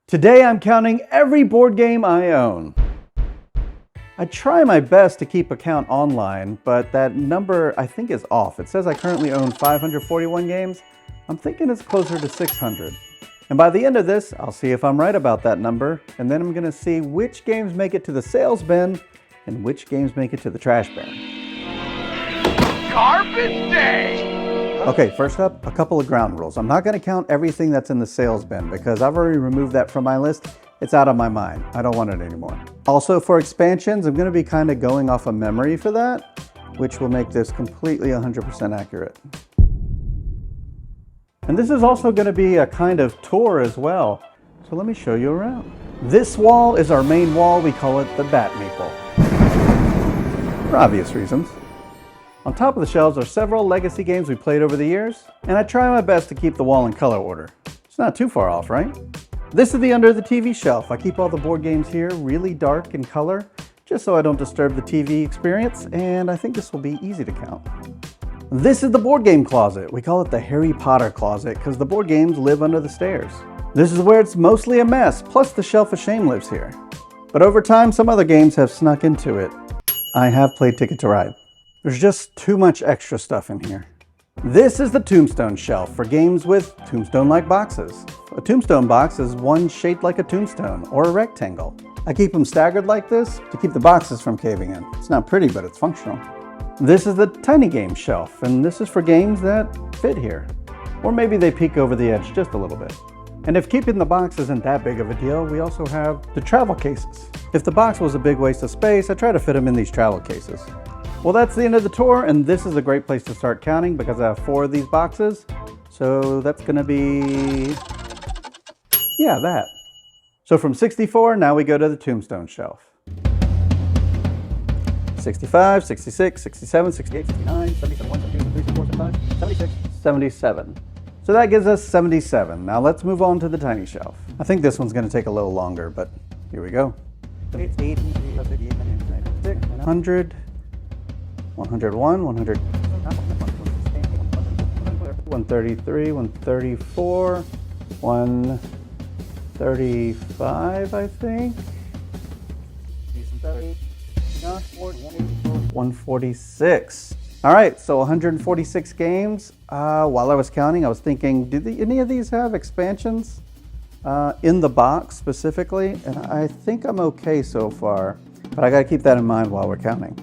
Today I'm counting every board game I own. I try my best to keep a count online, but that number I think is off. It says I currently own 541 games. I'm thinking it's closer to 600. And by the end of this, I'll see if I'm right about that number, and then I'm gonna see which games make it to the sales bin and which games make it to the trash bin. Garbage day! Okay, first up, a couple of ground rules. I'm not gonna count everything that's in the sales bin because I've already removed that from my list. It's out of my mind. I don't want it anymore. Also, for expansions, I'm gonna be kind of going off of memory for that, which will make this completely 100% accurate. And this is also gonna be a kind of tour as well. So let me show you around. This wall is our main wall. We call it the Bat Maple, for obvious reasons. On top of the shelves are several legacy games we played over the years, and I try my best to keep the wall in color order. It's not too far off, right? This is the under the TV shelf. I keep all the board games here really dark in color, just so I don't disturb the TV experience, and I think this will be easy to count. This is the board game closet. We call it the Harry Potter closet because the board games live under the stairs. This is where it's mostly a mess, plus the Shelf of Shame lives here. But over time, some other games have snuck into it. I have played Ticket to Ride. There's just too much extra stuff in here. This is the Tombstone shelf for games with tombstone-like boxes. A tombstone box is one shaped like a tombstone or a rectangle. I keep them staggered like this to keep the boxes from caving in. It's not pretty, but it's functional. This is the Tiny Game shelf, and this is for games that fit here. Or maybe they peek over the edge just a little bit. And if keeping the box isn't that big of a deal, we also have the travel cases. If the box was a big waste of space, I try to fit them in these travel cases. Well, that's the end of the tour, and this is a great place to start counting because I have 4 of these boxes. So that's gonna be, yeah, that. So from 64, now we go to the Tombstone shelf. 65, 66, 67, 68, 69, 77, 1, 2, 3, 4, 5, 76, 77. So that gives us 77. Now let's move on to the tiny shelf. I think this one's gonna take a little longer, but here we go. 100, 101, 100, 133, 134, 135, I think. 146. All right, so 146 games. While I was counting, I was thinking, do any of these have expansions in the box specifically? And I think I'm okay so far, but I gotta keep that in mind while we're counting.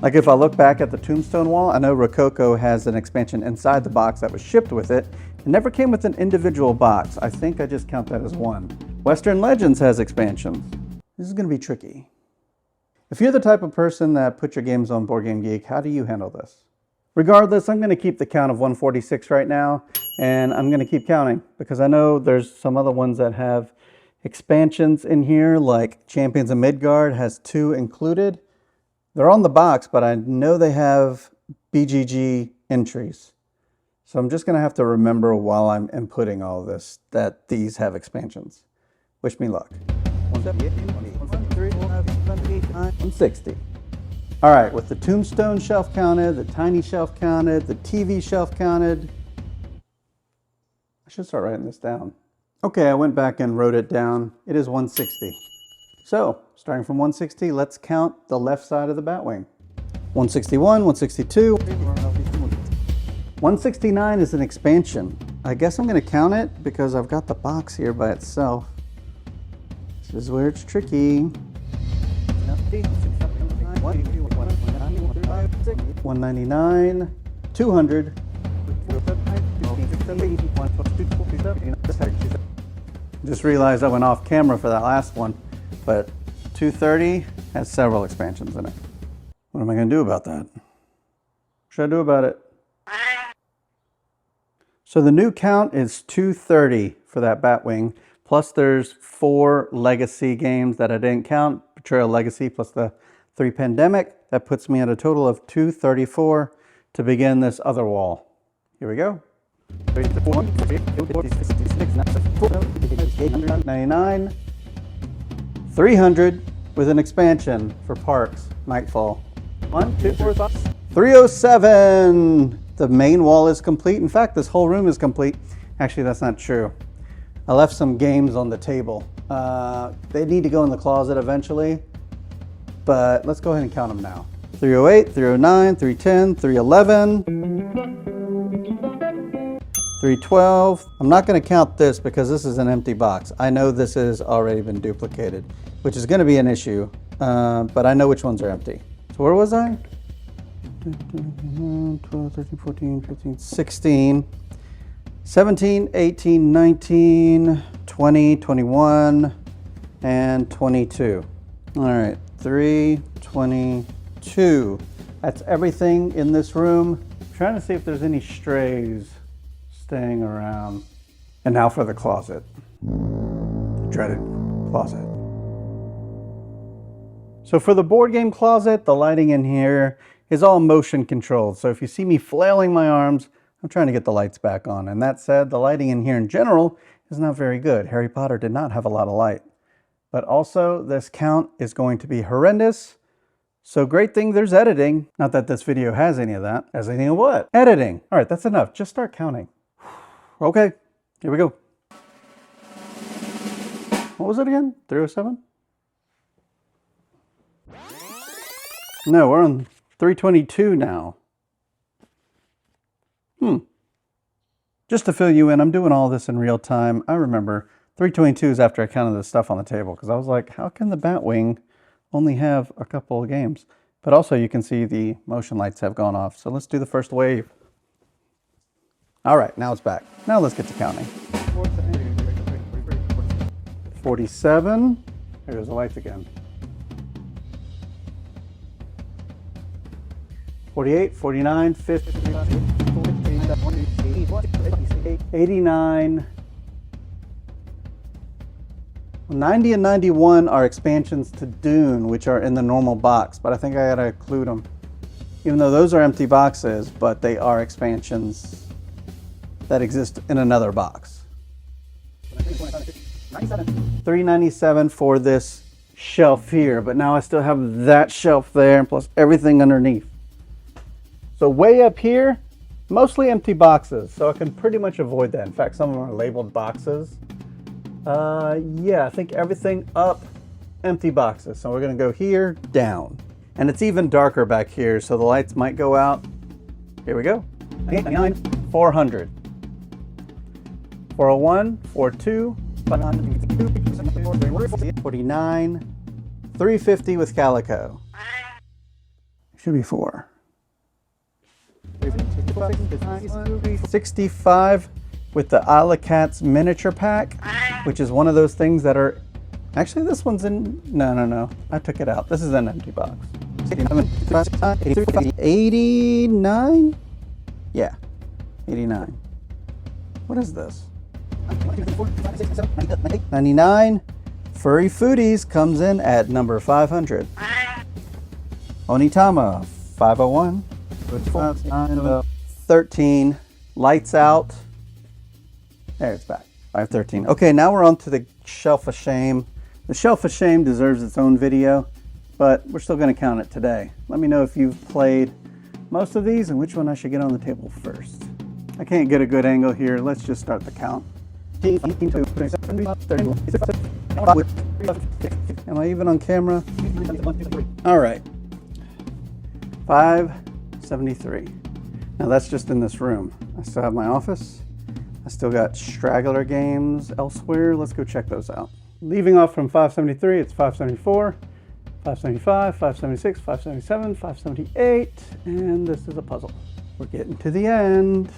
Like if I look back at the Tombstone wall, I know Rococo has an expansion inside the box that was shipped with it. It never came with an individual box. I think I just count that as one. Western Legends has expansions. This is gonna be tricky. If you're the type of person that puts your games on Board Game Geek, how do you handle this? Regardless, I'm gonna keep the count of 146 right now, and I'm gonna keep counting because I know there's some other ones that have expansions in here, like Champions of Midgard has 2 included. They're on the box, but I know they have BGG entries. So I'm just gonna have to remember while I'm inputting all this that these have expansions. Wish me luck. 160. All right, with the Tombstone shelf counted, the Tiny shelf counted, the TV shelf counted. I should start writing this down. Okay, I went back and wrote it down. It is 160. So, starting from 160, let's count the left side of the Batwing. 161, 162. 169 is an expansion. I guess I'm gonna count it because I've got the box here by itself. This is where it's tricky. 199, 200. Just realized I went off camera for that last one, but 230 has several expansions in it. What am I gonna do about that? What should I do about it? So the new count is 230 for that Batwing, plus there's 4 legacy games that I didn't count, Betrayal Legacy plus the 3 Pandemic. That puts me at a total of 234 to begin this other wall. Here we go. 99, 300 with an expansion for Parks, Nightfall. 1, 2, 4, 5. 307. The main wall is complete. In fact, this whole room is complete. Actually, that's not true. I left some games on the table. They need to go in the closet eventually, but let's go ahead and count them now. 308, 309, 310, 311, 312. I'm not going to count this because this is an empty box. I know this has already been duplicated, which is going to be an issue, but I know which ones are empty. So where was I? 12, 13, 14, 15, 16, 17, 18, 19, 20, 21, and 22. All right, 322. That's everything in this room. I'm trying to see if there's any strays staying around. And now for the closet. Dreaded closet. So for the board game closet, the lighting in here is all motion controlled. So if you see me flailing my arms, I'm trying to get the lights back on. And that said, the lighting in here in general is not very good. Harry Potter did not have a lot of light. But also, this count is going to be horrendous. So great thing there's editing. Not that this video has any of that. Has anything of what? Editing. All right, that's enough. Just start counting. Okay, here we go. What was it again? 307? No, we're on 322 now. Just to fill you in, I'm doing all this in real time. I remember 322 is after I counted the stuff on the table because I was like, how can the Batwing only have a couple of games? But also you can see the motion lights have gone off. So let's do the first wave. All right, now it's back. Now let's get to counting. 47. There goes the lights again. 48, 49, 50, 89. 90 and 91 are expansions to Dune, which are in the normal box, but I think I gotta include them. Even though those are empty boxes, but they are expansions that exist in another box. 397 for this shelf here, but now I still have that shelf there, plus everything underneath. So way up here, mostly empty boxes, so I can pretty much avoid that. In fact, some of them are labeled boxes. Yeah, I think everything up, empty boxes. So we're gonna go here, down. And it's even darker back here, so the lights might go out. Here we go. 99, 400. 401, 42, 49, 350 with Calico. Should be 4. 65 with the Isle of Cats miniature pack, which is one of those things that are, actually this one's in, no, I took it out. This is an empty box. 89? Yeah, 89. What is this? 99. Furry Foodies comes in at number 500. Onitama, 501. 13. Lights Out. There, it's back. 513. Okay, now we're on to the Shelf of Shame. The Shelf of Shame deserves its own video, but we're still going to count it today. Let me know if you've played most of these and which one I should get on the table first. I can't get a good angle here. Let's just start the count. Am I even on camera? All right. 573. Now that's just in this room. I still have my office. I still got straggler games elsewhere. Let's go check those out. Leaving off from 573, it's 574, 575, 576, 577, 578, and this is a puzzle. We're getting to the end.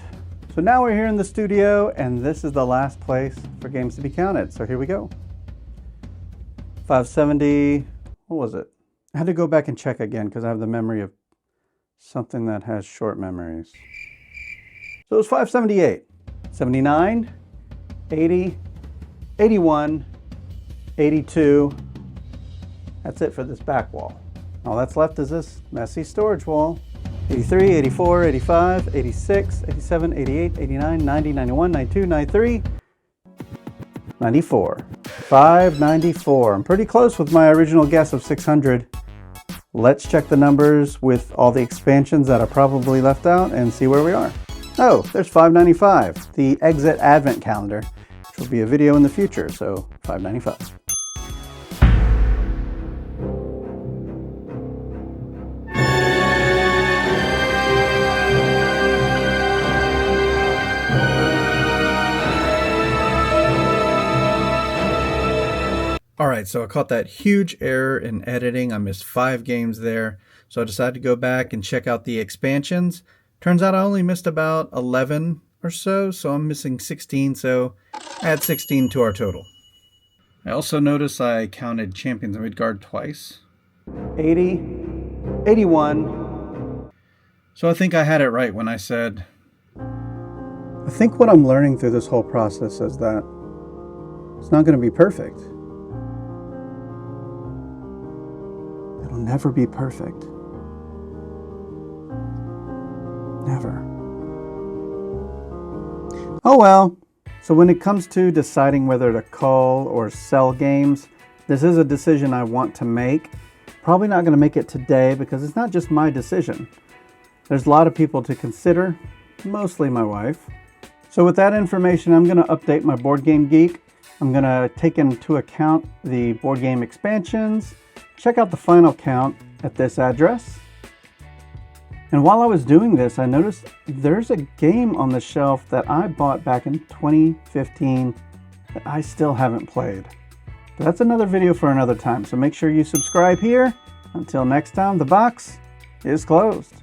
So now we're here in the studio, and this is the last place for games to be counted. So here we go. 570, what was it? I had to go back and check again because I have the memory of something that has short memories. So it was 578, 79, 80, 81, 82. That's it for this back wall. All that's left is this messy storage wall. 83, 84, 85, 86, 87, 88, 89, 90, 91, 92, 93, 94. 594. I'm pretty close with my original guess of 600. Let's check the numbers with all the expansions that are probably left out and see where we are. Oh, there's 595, the Exit Advent Calendar, which There'll be a video in the future, so $5.95. Alright, so I caught that huge error in editing. I missed 5 games there. So I decided to go back and check out the expansions. Turns out I only missed about 11 or so I'm missing 16, so add 16 to our total. I also noticed I counted champions in Midgard twice. 80, 81. So I think I had it right when I said... I think what I'm learning through this whole process is that it's not going to be perfect. It'll never be perfect. Never. Oh well. So when it comes to deciding whether to cull or sell games, this is a decision I want to make. Probably not going to make it today because it's not just my decision. There's a lot of people to consider, mostly my wife. So with that information, I'm going to update my Board Game Geek. I'm going to take into account the board game expansions, check out the final count at this address. And while I was doing this, I noticed there's a game on the shelf that I bought back in 2015 that I still haven't played. But that's another video for another time, so make sure you subscribe here. Until next time, the box is closed.